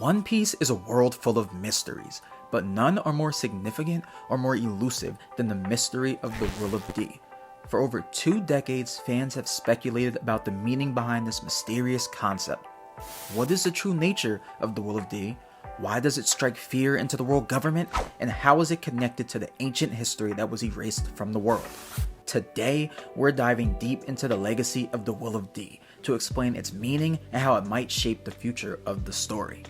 One Piece is a world full of mysteries, but none are more significant or more elusive than the mystery of the Will of D. For over 2 decades, fans have speculated about the meaning behind this mysterious concept. What is the true nature of the Will of D? Why does it strike fear into the world government? And how is it connected to the ancient history that was erased from the world? Today, we're diving deep into the legacy of the Will of D to explain its meaning and how it might shape the future of the story.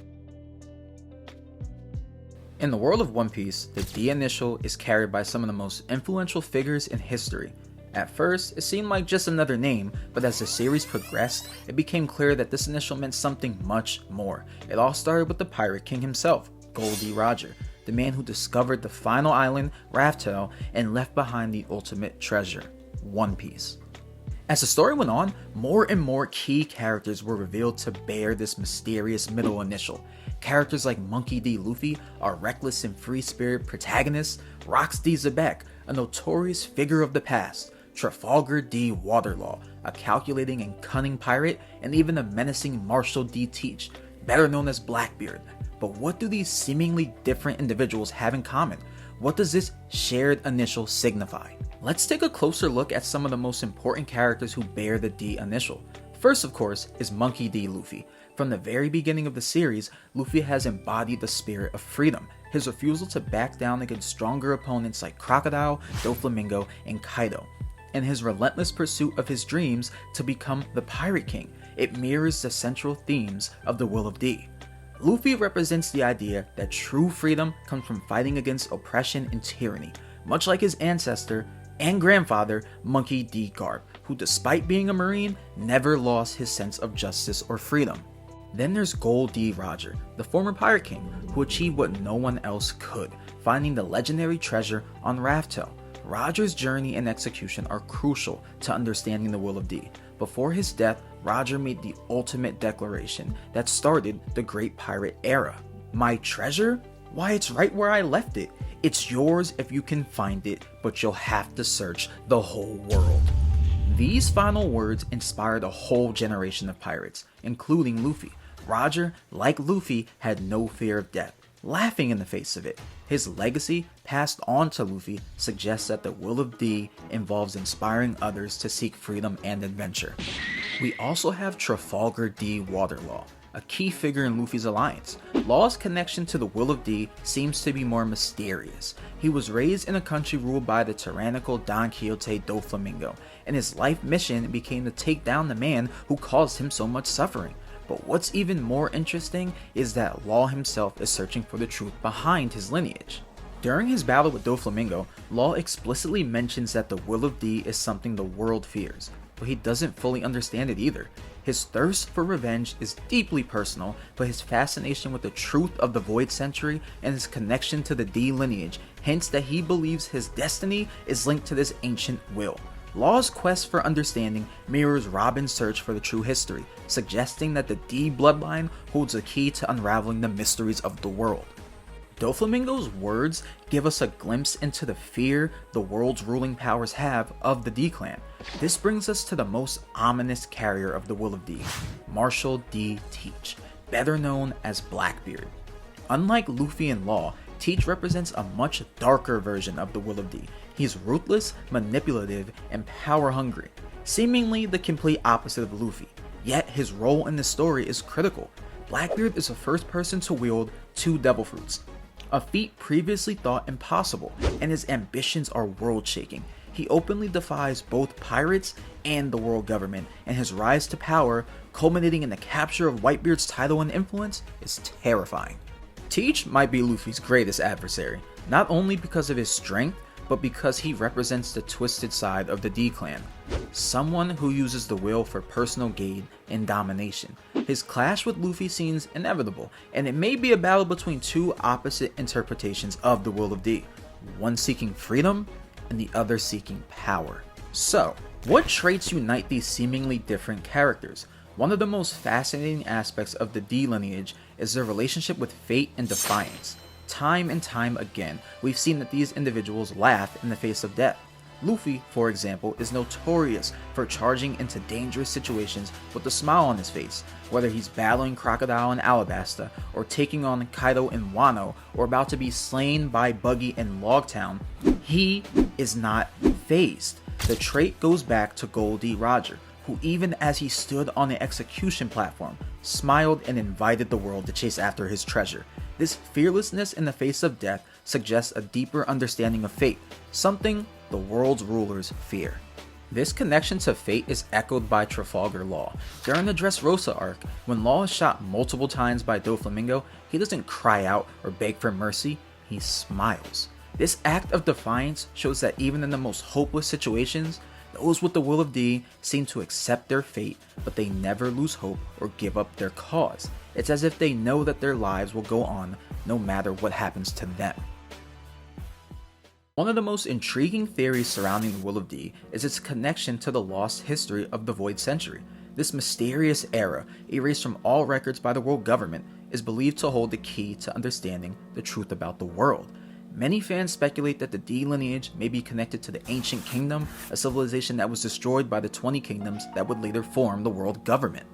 In the world of One Piece, the D initial is carried by some of the most influential figures in history. At first, it seemed like just another name, but as the series progressed, it became clear that this initial meant something much more. It all started with the Pirate King himself, Goldie Roger, the man who discovered the final island, Raftel, and left behind the ultimate treasure, One Piece. As the story went on, more and more key characters were revealed to bear this mysterious middle initial. Characters like Monkey D. Luffy, our reckless and free-spirit protagonist, Rox D. Zebek, a notorious figure of the past, Trafalgar D. Waterlaw, a calculating and cunning pirate, and even the menacing Marshall D. Teach, better known as Blackbeard. But what do these seemingly different individuals have in common? What does this shared initial signify? Let's take a closer look at some of the most important characters who bear the D initial. First, of course, is Monkey D. Luffy. From the very beginning of the series, Luffy has embodied the spirit of freedom. His refusal to back down against stronger opponents like Crocodile, Doflamingo, and Kaido, and his relentless pursuit of his dreams to become the Pirate King. It mirrors the central themes of the Will of D. Luffy represents the idea that true freedom comes from fighting against oppression and tyranny, much like his ancestor and grandfather, Monkey D. Garp, who despite being a Marine, never lost his sense of justice or freedom. Then there's Gold D. Roger, the former Pirate King, who achieved what no one else could, finding the legendary treasure on Raftel. Roger's journey and execution are crucial to understanding the Will of D. Before his death, Roger made the ultimate declaration that started the Great Pirate Era. My treasure? Why, it's right where I left it. It's yours if you can find it, but you'll have to search the whole world. These final words inspired a whole generation of pirates, including Luffy. Roger, like Luffy, had no fear of death, laughing in the face of it. His legacy, passed on to Luffy, suggests that the Will of D involves inspiring others to seek freedom and adventure. We also have Trafalgar D. Waterlaw, a key figure in Luffy's alliance. Law's connection to the Will of D seems to be more mysterious. He was raised in a country ruled by the tyrannical Don Quixote Doflamingo, and his life mission became to take down the man who caused him so much suffering. But what's even more interesting is that Law himself is searching for the truth behind his lineage. During his battle with Doflamingo, Law explicitly mentions that the Will of D is something the world fears, but he doesn't fully understand it either. His thirst for revenge is deeply personal, but his fascination with the truth of the Void Century and his connection to the D lineage hints that he believes his destiny is linked to this ancient will. Law's quest for understanding mirrors Robin's search for the true history, suggesting that the D bloodline holds a key to unraveling the mysteries of the world. Doflamingo's words give us a glimpse into the fear the world's ruling powers have of the D clan. This brings us to the most ominous carrier of the Will of D, Marshall D. Teach, better known as Blackbeard. Unlike Luffy and Law, Teach represents a much darker version of the Will of D. He's ruthless, manipulative, and power-hungry, seemingly the complete opposite of Luffy. Yet his role in the story is critical. Blackbeard is the first person to wield 2 devil fruits, a feat previously thought impossible, and his ambitions are world-shaking. He openly defies both pirates and the world government, and his rise to power, culminating in the capture of Whitebeard's title and influence, is terrifying. Teach might be Luffy's greatest adversary, not only because of his strength, but because he represents the twisted side of the D clan. Someone who uses the will for personal gain and domination. His clash with Luffy seems inevitable, and it may be a battle between 2 opposite interpretations of the Will of D, one seeking freedom and the other seeking power. So, what traits unite these seemingly different characters? One of the most fascinating aspects of the D lineage is their relationship with fate and defiance. Time and time again, we've seen that these individuals laugh in the face of death. Luffy, for example, is notorious for charging into dangerous situations with a smile on his face, whether he's battling Crocodile in Alabasta, or taking on Kaido in Wano, or about to be slain by Buggy in Logtown. He is not fazed. The trait goes back to Goldie Roger, who even as he stood on the execution platform, smiled and invited the world to chase after his treasure. This fearlessness in the face of death suggests a deeper understanding of fate, something the world's rulers fear. This connection to fate is echoed by Trafalgar Law. During the Dressrosa arc, when Law is shot multiple times by Doflamingo, he doesn't cry out or beg for mercy, he smiles. This act of defiance shows that even in the most hopeless situations, those with the will of D seem to accept their fate, but they never lose hope or give up their cause. It's as if they know that their lives will go on no matter what happens to them. One of the most intriguing theories surrounding the Will of D is its connection to the lost history of the Void Century. This mysterious era, erased from all records by the world government, is believed to hold the key to understanding the truth about the world. Many fans speculate that the D lineage may be connected to the Ancient Kingdom, a civilization that was destroyed by the 20 kingdoms that would later form the world government.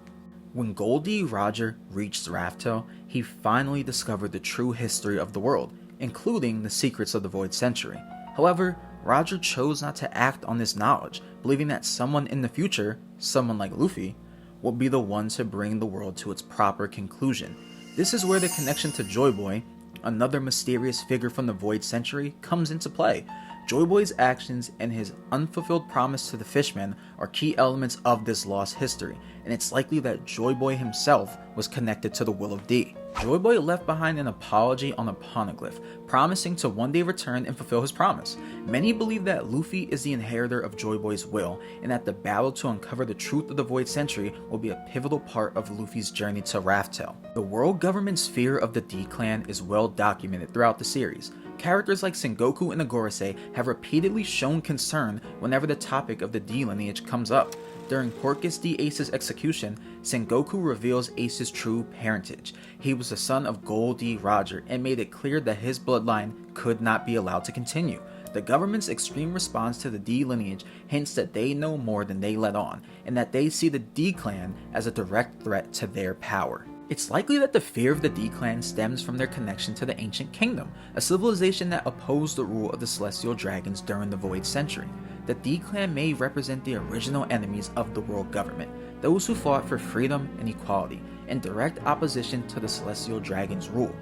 When Goldie Roger reached Raftel, he finally discovered the true history of the world, including the secrets of the Void Century. However, Roger chose not to act on this knowledge, believing that someone in the future, someone like Luffy, would be the one to bring the world to its proper conclusion. This is where the connection to Joy Boy, another mysterious figure from the Void Century, comes into play. Joy Boy's actions and his unfulfilled promise to the Fishman are key elements of this lost history, and it's likely that Joy Boy himself was connected to the Will of D. Joy Boy left behind an apology on a poneglyph, promising to one day return and fulfill his promise. Many believe that Luffy is the inheritor of Joy Boy's will, and that the battle to uncover the truth of the Void Century will be a pivotal part of Luffy's journey to Raftel. The world government's fear of the D-Clan is well documented throughout the series. Characters like Sengoku and Nagorose have repeatedly shown concern whenever the topic of the D lineage comes up. During Porcus D. Ace's execution, Sengoku reveals Ace's true parentage. He was the son of Goldie Roger and made it clear that his bloodline could not be allowed to continue. The government's extreme response to the D lineage hints that they know more than they let on, and that they see the D clan as a direct threat to their power. It's likely that the fear of the D-Clan stems from their connection to the Ancient Kingdom, a civilization that opposed the rule of the Celestial Dragons during the Void Century. The D-Clan may represent the original enemies of the world government, those who fought for freedom and equality, in direct opposition to the Celestial Dragons' rule.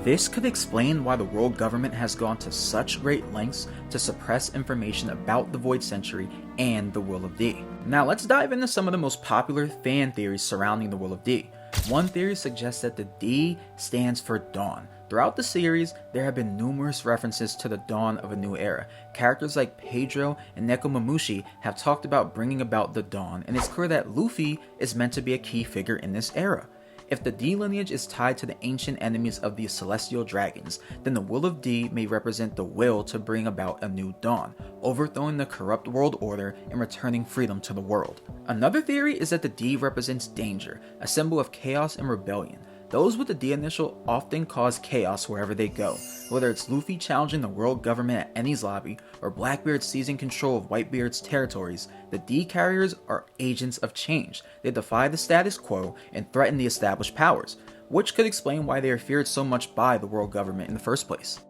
This could explain why the world government has gone to such great lengths to suppress information about the Void Century and the Will of D. Now let's dive into some of the most popular fan theories surrounding the Will of D. One theory suggests that the D stands for Dawn. Throughout the series, there have been numerous references to the dawn of a new era. Characters like Pedro and Nekomamushi have talked about bringing about the dawn, and it's clear that Luffy is meant to be a key figure in this era. If the D lineage is tied to the ancient enemies of the Celestial Dragons, then the Will of D may represent the will to bring about a new dawn, overthrowing the corrupt world order and returning freedom to the world. Another theory is that the D represents danger, a symbol of chaos and rebellion. Those with the D initial often cause chaos wherever they go, whether it's Luffy challenging the world government at Enies Lobby, or Blackbeard seizing control of Whitebeard's territories. The D carriers are agents of change. They defy the status quo and threaten the established powers, which could explain why they are feared so much by the world government in the first place.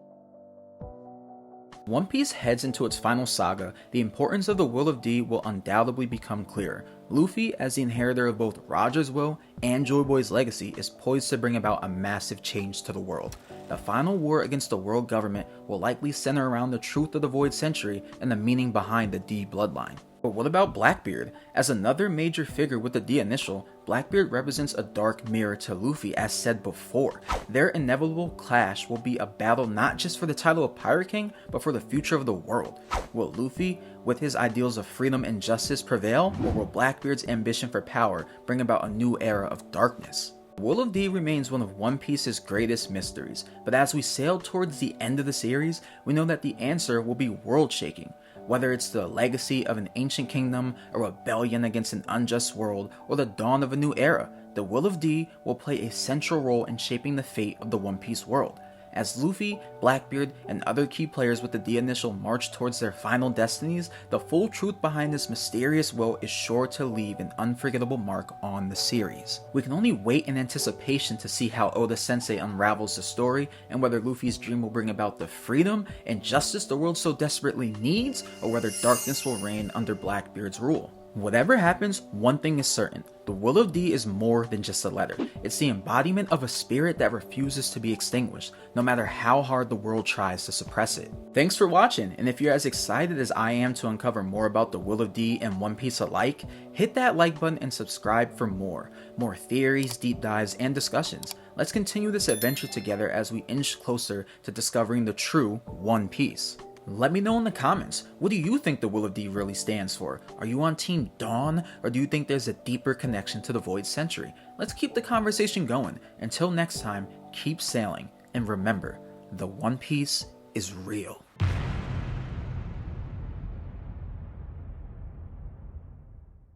One Piece heads into its final saga, the importance of the Will of D will undoubtedly become clearer. Luffy, as the inheritor of both Roger's will and Joy Boy's legacy, is poised to bring about a massive change to the world. The final war against the world government will likely center around the truth of the Void Century and the meaning behind the D bloodline. But what about Blackbeard? As another major figure with the D initial, Blackbeard represents a dark mirror to Luffy, as said before. Their inevitable clash will be a battle not just for the title of Pirate King, but for the future of the world. Will Luffy, with his ideals of freedom and justice, prevail, or will Blackbeard's ambition for power bring about a new era of darkness? Will of D remains one of One Piece's greatest mysteries, but as we sail towards the end of the series, we know that the answer will be world-shaking. Whether it's the legacy of an ancient kingdom, a rebellion against an unjust world, or the dawn of a new era, the Will of D will play a central role in shaping the fate of the One Piece world. As Luffy, Blackbeard, and other key players with the D initial march towards their final destinies, the full truth behind this mysterious will is sure to leave an unforgettable mark on the series. We can only wait in anticipation to see how Oda Sensei unravels the story, and whether Luffy's dream will bring about the freedom and justice the world so desperately needs, or whether darkness will reign under Blackbeard's rule. Whatever happens, one thing is certain. The Will of D is more than just a letter. It's the embodiment of a spirit that refuses to be extinguished, no matter how hard the world tries to suppress it. Thanks for watching, and if you're as excited as I am to uncover more about the Will of D and One Piece alike, hit that like button and subscribe for more theories, deep dives, and discussions. Let's continue this adventure together as we inch closer to discovering the true One Piece. Let me know in the comments, what do you think the Will of D really stands for? Are you on Team Dawn, or do you think there's a deeper connection to the Void Century? Let's keep the conversation going. Until next time, keep sailing, and remember, the One Piece is real.